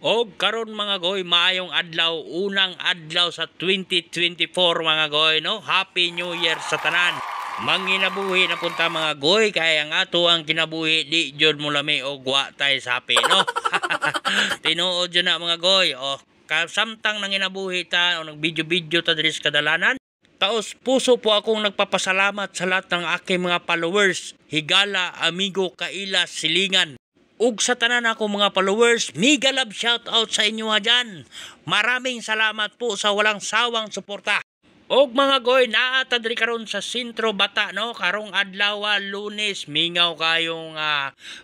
O karon mga goy, maayong adlaw, unang adlaw sa 2024 mga goy, no? Happy New Year sa tanan. Manginabuhi na punta mga goy, kaya ang ato ang kinabuhi di jud mo lami og wa tay sapi, no? Tinuod jud na mga goy. O kasamtang nanginabuhi ta o nag-video ta diri sa kadalanan. Taos puso po akong nagpapasalamat sa lahat ng aking mga followers, higala, amigo, kaila, silingan. Ug sa tanan ako mga followers, mega love shout out sa inyo dyan. Maraming salamat po sa walang sawang suporta. Og mga goy, naata diri karon sa Sentro Bata, no? Karong adlaw Lunes, mingaw kayong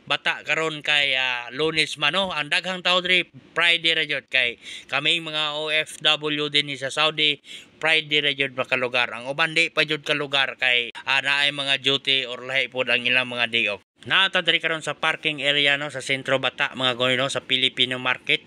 bata karon kay Lunes man, no? Ang daghang tao diri Friday ra jud kay kaming mga OFW din sa Saudi. Friday ra jud makalugar. Ang uban di pa jud kalugar kay naay mga duty or lahi pod ang ilang mga day off. Naata diri karon sa parking area, no, sa Sentro Bata mga goy, no, sa Filipino Market.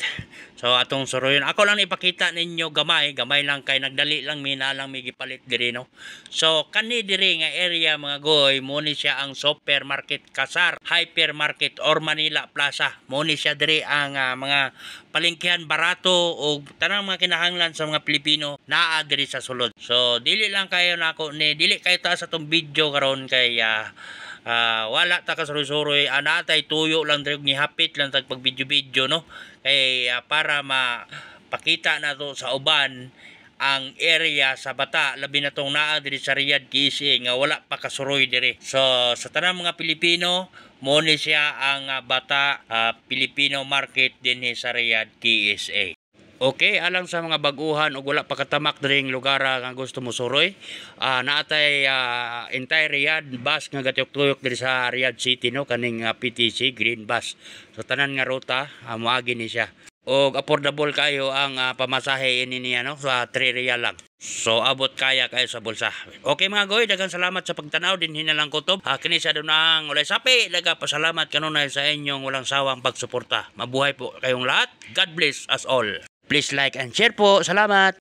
So atong suruyon, ako lang ipakita ninyo gamay lang kay nagdali lang mina lang may gipalit diri, no. So kani diri nga area mga goy, mo ni siya ang supermarket Kasar, hypermarket or Manila Plaza. Mo ni siya diri ang mga palengkehan barato o tanang mga kinahanglan sa mga Pilipino naa diri sa sulod. So dili lang kayo nako ni dili kayo ta sa tong video karon kay wala ta kasuroy-suroy, anatay tuyo lang diri ni hapit lang tag pag video-video, no, kay para mapakita na to sa uban ang area sa Bata, labi na tong naa diri sa Riyadh KSA nga wala pa kasuroy diri. So sa tanang mga Pilipino, mo ni siya ang Bata Filipino Market din sa Riyadh KSA. Okay, alang sa mga baguhan o wala pa katamak diring lugar nga gusto mo suroy, naatay entire Riyadh bus nga gatuyok-tuyok diri sa Riyadh City, no, kaning PTC Green Bus. So tanan nga ruta moagi ni siya. Og affordable kayo ang pamasahe ini niya, no, sa 3 riyal lang. So abot kaya kayo sa bulsa. Okay mga goy, daghang salamat sa pagtanaw din hinalang kutob. Kini sa dunang ulay sapi, daga pasalamat kanunay sa inyong walang sawang pagsuporta. Mabuhay po kayong lahat. God bless us all. Please like and share po. Salamat.